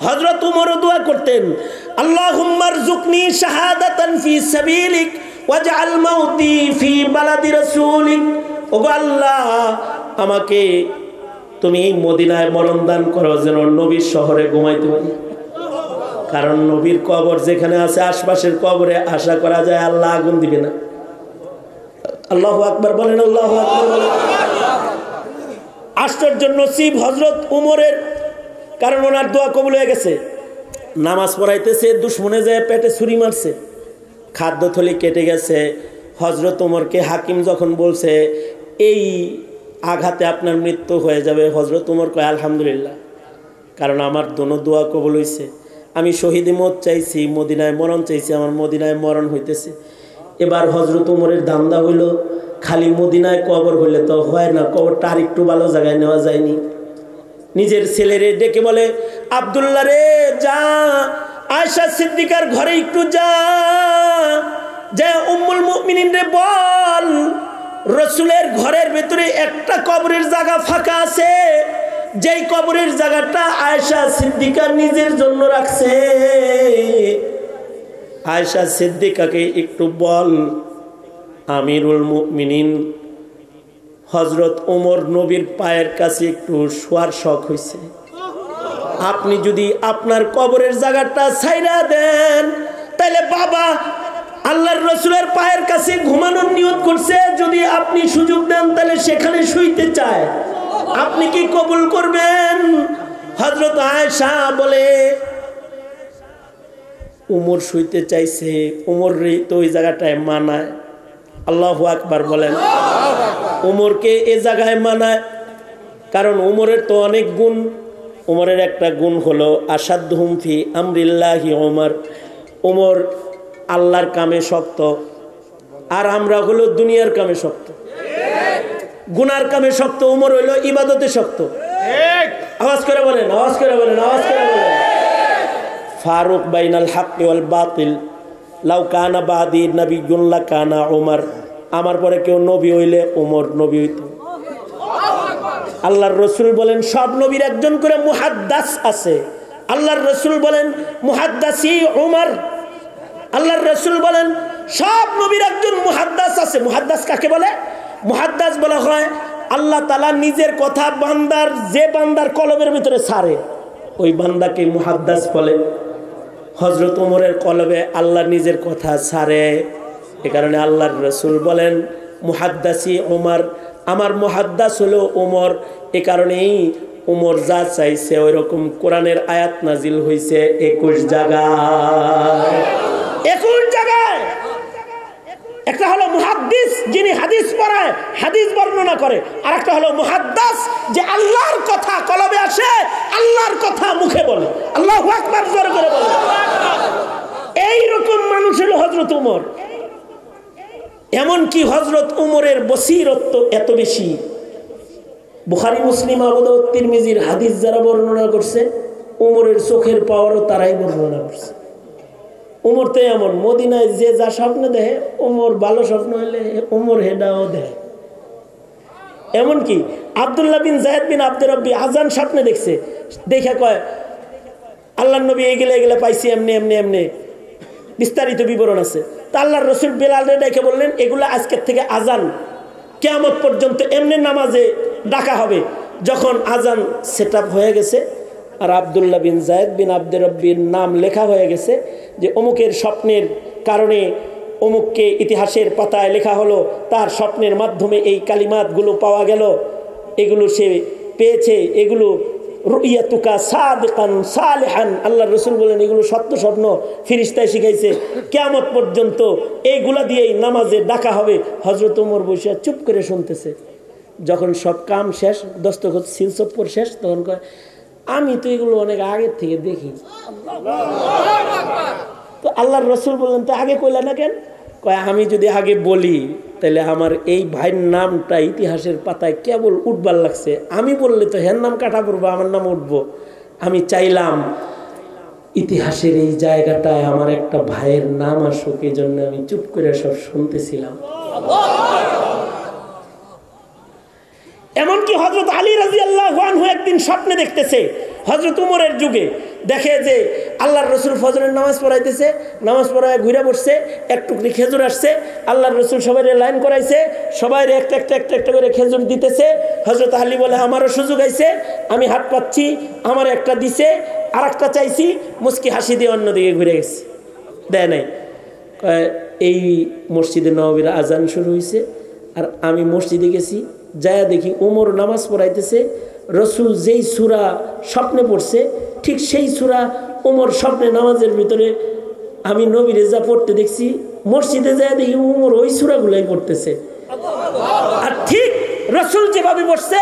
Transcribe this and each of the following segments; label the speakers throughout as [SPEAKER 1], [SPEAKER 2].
[SPEAKER 1] হযরত উমর দোয়া করতেন, আল্লাহুম্মা রযুকনি শাহাদাতান ফি সাবিলিক ওয়াজআল মাউতি ফি বালাদি রাসূলিক। ওগো আল্লাহ, আমাকে তুমি মদিনায় মরণ দান করো যেন নবীর শহরে ঘুমাইতে পারি। কারণ নবীর কবর যেখানে আছে আশপাশের কবরে আশা করা যায় আল্লাহ আগুন দিবে না। আল্লাহু আকবার বলেন, আল্লাহু আকবার বলেন। আশ্চর্য নসিব হযরত উমরের, কারণ ওনার দোয়া কবুল হয়ে গেছে। নামাজ পড়াইতেছে, দুশমনে যায় পেটে ছুরি মারছে, খাদ্য থলি কেটে গেছে। হযরত উমরকে হাকিম যখন বলছে এই আঘাতে আপনার মৃত্যু হয়ে যাবে, হযরত উমর কয় আলহামদুলিল্লাহ, কারণ আমার দোনো দোয়া কবুল হয়েছে। আমি শহীদ মত চাইছি, মদিনায় মরণ চাইছি, আমার মদিনায় মরণ হইতেছে। এবার হযরত উমরের ধান্দা হইল খালি মদিনায় কবর হইলে তো হয় না, কবরটা আর একটু ভালো জায়গায় নেওয়া যায়নি। নিজের ছেলেরে ডেকে বলে, আব্দুল্লাহ রে যা আয়েশা সিদ্দিকার ঘরে একটু যা, যে উম্মুল মুমিনিন রে বল রাসূলের ঘরের ভিতরে একটা কবরের জায়গা ফাঁকা আছে, যেই কবরের জায়গাটা আয়েশা সিদ্দিকা নিজের জন্য রাখছে। আয়েশা সিদ্দিকাকে একটু বল আমিরুল মুমিনিন হযরত ওমর নবীর পায়ের কাছে একটু শোয়ার শখ হয়েছে, আপনি যদি আপনার কবরের জায়গাটা ছাইরা দেন তাহলে বাবা আল্লাহর রাসূলের পায়ের কাছে ঘুমানোর নিয়ত করছে, যদি আপনি সুযোগ দেন তাহলে সেখানে শুইতে চায়, আপনি কি কবুল করবেন? হযরত আয়েশা বলে উমর শুইতে চাইছে, উমর রে তো ওই জায়গাটায় মানায়। আল্লাহু আকবার বলেন। উমরকে এ জায়গায় মানায়, কারণ উমরের তো অনেক গুণ। উমরের একটা গুণ হলো আসাদহুম ফি আমরিল্লাহি উমর, উমর আল্লাহর কামে শক্ত, আর আমরা হলো দুনিয়ার কামে শক্ত, গুনার কামে শক্ত। উমর হইল ইবাদতে শক্ত। আওয়াজ করে বলেন, আওয়াজ করে বলেন, আওয়াজ করে বলেন। ফারুক বাইনাল হাক্কি ওয়াল বাতিল, লাউ কানা বাদি নবিয়্যুন লাকানা উমর, আমার পরে কেউ নবী হইলে উমর নবী হইত। আল্লাহর রাসূল বলেন সব নবীর একজন করে মুহাদ্দাস আছে। আল্লাহর রাসূল বলেন মুহাদ্দাসি উমর। আল্লাহর রাসূল বলেন সব নবীর একজন মুহাদ্দাস আছে। মুহাদ্দাস কাকে বলে? মুহাদ্দাস বলা হয় আল্লাহ তাআলা নিজের কথা বান্দার, যে বান্দার কলবের ভিতরে ছাড়ে ওই বান্দাকে মুহাদ্দাস বলে। হযরত ওমরের কলবে আল্লাহ নিজের কথা ছাড়ে, এ কারণে আল্লাহর রাসূল বলেন মুহাদ্দাসি ওমর, আমার মুহাদ্দাস হলো ওমর। এ কারণেই ওমর যা চাইছে ওই রকম কোরআনের আয়াত নাজিল হয়েছে 21 জায়গায়। 21 জায়গায়। একটা হলো মুহাদ্দিস, যিনি হাদিস পড়ায়, হাদিস বর্ণনা করে, আর একটা হলো মুহাদ্দাস, যে আল্লাহর কথা কলবে আসে, আল্লাহর কথা মুখে বলে। আল্লাহু আকবার জোরে করে বলে। এই রকম মানুষ হলো হযরত ওমর। এমন কি হযরত ওমরের বসিরত এত বেশি, বুখারী মুসলিম আবু দাউদ তিরমিজির হাদিস যারা বর্ণনা করছে ওমরের চোখের পাওয়ারও তারাই বর্ণনা করছে। ওমর তো এমন, মদিনায় যে যা স্বপ্ন দেখে ওমর ভালো স্বপ্ন হলে ওমর হেডাও দেয়। এমনকি আব্দুল্লাহ বিন যায়েদ বিন আব্দুর রব্বি আজান স্বপ্নে দেখছে, দেখে কয় আল্লাহর নবী এগুলো এগুলো পাইছি এমনি এমনি এমনি, বিস্তারিত বিবরণ আছে। তা আল্লাহর রাসূল বেলালরে ডেকে বললেন এগুলো আজকের থেকে আজান কিয়ামত পর্যন্ত এমনি নামাজে ডাকা হবে। যখন আজান সেট আপ হয়ে গেছে আর আব্দুল্লাহ বিন যায়েদ বিন আব্দুর রব্বির নাম লেখা হয়ে গেছে, যে অমুকের স্বপ্নের কারণে অমুককে ইতিহাসের পাতায় লেখা হলো, তার স্বপ্নের মাধ্যমে এই কালিমাতগুলো পাওয়া গেল, এগুলো সে পেয়েছে, এগুলো রুইয়াতুকা সাদিকান সালিহান। আল্লাহর রাসূল বলেন এগুলো সত্য স্বপ্ন, ফেরেশতায় শিখাইছে, কিয়ামত পর্যন্ত এইগুলা দিয়েই নামাজে ডাকা হবে। হযরত ওমর বসে চুপ করে শুনতেছে। যখন সব কাম শেষ, দস্তখত সিলসপ্পর শেষ, তখন কয় আমি তো এগুলো অনেক আগের থেকে দেখি। তো আল্লাহর রাসূল বললেন তো আগে কইলা না কেন? কয় আমি যদি আগে বলি তাহলে আমার এই ভাইয়ের নামটা ইতিহাসের পাতায় কেবল উঠবার লাগছে, আমি বললে তো হের নাম কাটা পড়বো, আমার নাম উঠবো। আমি চাইলাম ইতিহাসের এই জায়গাটায় আমার একটা ভাইয়ের নাম আসুক, এই জন্য আমি চুপ করে সব শুনতেছিলাম। এমনকি হযরত আলী রাদিয়াল্লাহু আনহু একদিন স্বপ্নে দেখতেছে হযরত ওমরের যুগে, দেখে যে আল্লাহর রসুল ফজরের নামাজ পড়াইতেছে, নামাজ পড়ায় ঘুরে বসছে, এক টুকরি খেজুর আসছে, আল্লাহর রসুল সবাই লাইন করাইছে, সবাই একটা একটা একটা একটা করে খেজুর দিতেছে। হযরত আলী বলে আমারও সুযোগ আইছে, আমি হাত পাচ্ছি, আমার একটা দিছে, আর একটা চাইছি, মুস্কি হাসি দিয়ে অন্যদিকে ঘুরে গেছে, দেয় নাই। এই মসজিদে নববীর আজান শুরু হয়েছে, আর আমি মসজিদে গেছি, যায়া দেখি ওমর নামাজ পড়াইতেছে, রসুল যেই সূরা স্বপ্নে পড়ছে ঠিক সেই সূরা ওমর স্বপ্নে নামাজের ভিতরে আমি নবীর যা পড়তে দেখছি, মসজিদে যায়া দেখি ওমর ওই সূরাগুলাই পড়তেছে। আর ঠিক রসুল যেভাবে পড়ছে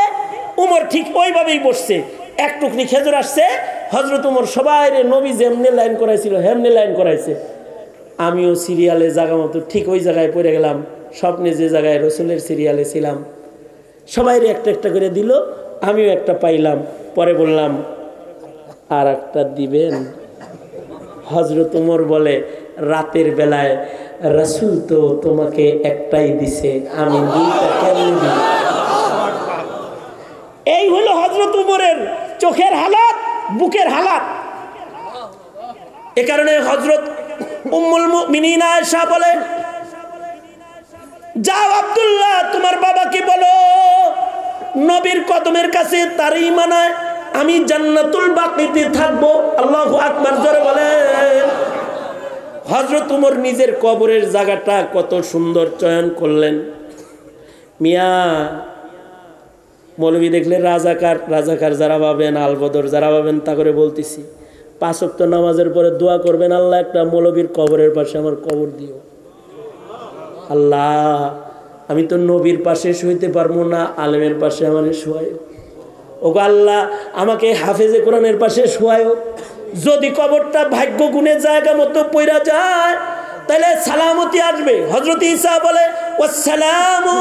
[SPEAKER 1] ওমর ঠিক ওইভাবেই পড়ছে। এক টুকরি খেজুর আসছে, হযরত ওমর সবাই নবী যেমনে লাইন করাইছিল হেমনে লাইন করাইছে। আমিও সিরিয়ালে জায়গা মতো ঠিক ওই জায়গায় পড়ে গেলাম, স্বপ্নে যে জায়গায় রসুলের সিরিয়ালে ছিলাম। সবাই একটা একটা করে দিল, আমিও একটা পাইলাম। পরে বললাম আর একটা দিবেন? হযরত ওমর বলে রাতের বেলায় রাসূল তো তোমাকে একটাই দিছে, আমি দুইটা কেমনে দিব? এই হলো হযরত ওমরের চোখের হালাত, বুকের হালাত। এ কারণে হযরত উম্মুল মুমিনিন আয়েশা বলে, যাও আব্দুল্লাহ তোমার বাবাকে বলো নবীর কদমের কাছে তার ঈমানায় আমি জান্নাতুল বাকিতে থাকবো। আল্লাহু আকবার জোরে বলেন। হযরত ওমর নিজের কবরের জায়গাটা কত সুন্দর চয়ন করলেন। মিয়া মৌলবী দেখলে রাজাকার রাজাকার যারা পাবেন, আলবদর যারা পাবেন, তা করে বলতেছি 5 ওয়াক্ত নামাজের পরে দোয়া করবেন, আল্লাহ একটা মৌলবীর কবরের পাশে আমার কবর দিও। আল্লাহ আমি তো নবীর পাশে শুইতে পারবো না, আলেমের পাশে আমার শোয়ায়ও। ওগো আল্লাহ আমাকে হাফেজে কোরআনের পাশে শোয়ায়ও। যদি কবরটা ভাগ্য গুণে জায়গা মতো পইরা যায় তাহলে সালামতি আসবে। হযরত ঈসা বলে ওয়াসসালামু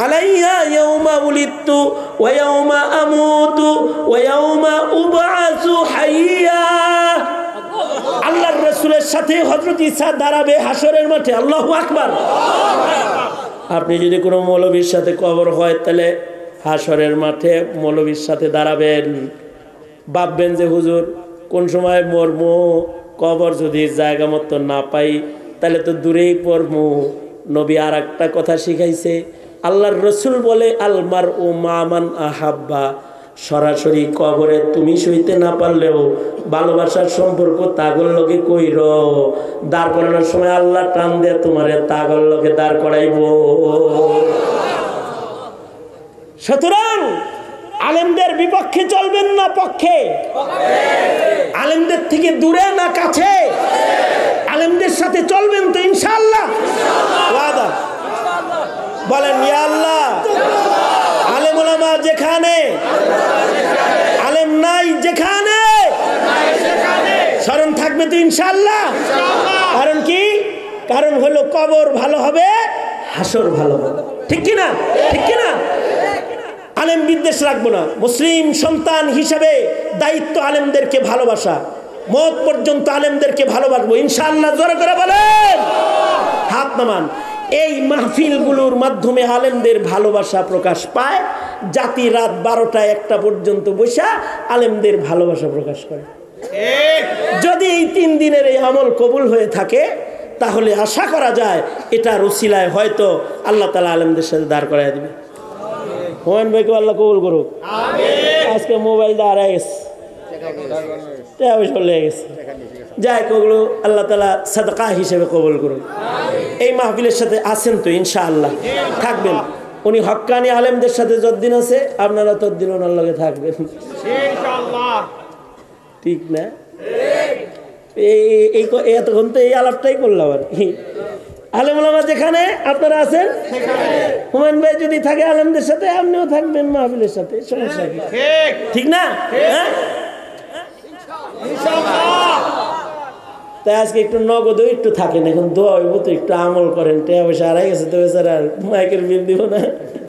[SPEAKER 1] আলাইয়া ইয়াউমা উলিদতু ওয়া ইয়াউমা আমুতু ওয়া ইয়াউমা উবআসু হাইয়া। আল্লাহর রাসূলের সাথে হযরত ঈসা দাঁড়াবে হাসরের মাঠে। আল্লাহু আকবার। আপনি যদি কোনো মৌলবীর সাথে কবর হয় তাহলে হাসরের মাঠে মৌলবীর সাথে দাঁড়াবেন। ভাববেন যে হুজুর কোন সময় মরমু, কবর যদি জায়গা মতো না পাই তাহলে তো দূরেই পড়মু। নবী আর একটা কথা শিখাইছে, আল্লাহর রসুল বলে আলমার ও মামান আহাব্বা, সরাসরি কবরে তুমি সইতে না পারলেও ভালোবাসার সম্পর্ক তাগর লগে কইর, দাঁড় করানোর সময় আল্লাহ টান দিয়ে তোমারে তাগর লগে দাঁড় করাইব। সুতরাং আলেমদের বিপক্ষে চলবেন না পক্ষে? আলেমদের থেকে দূরে না কাছে? আলেমদের সাথে চলবেন তো ইনশাআল্লাহ? ওয়াদা বলেন ইয়া আল্লাহ। আলেম ওলামা যেখানে, আলেম নাই যেখানে, স্মরণ থাকবে তো ইনশাআল্লাহ। কারণ কি? কারণ হলো কবর ভালো হবে, হাসর ভালো হবে। ঠিক কিনা? ঠিক কিনা? আলেম বিদ্বেষ রাখবো না। মুসলিম সন্তান হিসেবে দায়িত্ব আলেমদেরকে ভালোবাসা, মত পর্যন্ত আলেমদেরকে ভালোবাসবো ইনশাআল্লাহ। জোরে করে বলেন, হাত নামান। এই মাহফিলগুলোর মাধ্যমে আলেমদের ভালোবাসা প্রকাশ পায়। জাতি রাত 12টা 1টা পর্যন্ত বসে আলেমদের ভালোবাসা প্রকাশ করে। যদি এই 3 দিনের এই আমল কবুল হয়ে থাকে তাহলে আশা করা যায় এটার উসিলায় হয়তো আল্লাহ তাআলা আলেমদের সাথে দাঁড় করায় দিবে। হুমায়ুন ভাইকে আল্লাহ কবুল করুক। আজকে মোবাইলটা হারায় গেছে, লেগে গেছে, যাই ওগুলো আল্লাহ তাআলা সাদকা হিসেবে কবুল করুন। এই মাহফিলের সাথে আছেন তো ইনশাআল্লাহ? থাকবেন। উনি হক্কানি আলেমদের সাথে যতদিন আছে আপনারা ততদিন ওনার লগে থাকবেন ইনশাআল্লাহ। ঠিক না? এই এতক্ষণ তো এই আলাপটাই করলাম আর কি। আলেম ওলামা যেখানে আপনারা আছেন, হুমায়ুন ভাই যদি থাকে আলেমদের সাথে, আপনিও থাকবেন মাহফিলের সাথে, সমস্যা কি? ঠিক না? হ্যাঁ, তাই আজকে একটু নগদও একটু থাকেন, এখন দোয়া হইব তো একটু আমল করেন। টাকা পয়সা হারাই গেছে তো বেচারা, মাইকের বিল দিব না।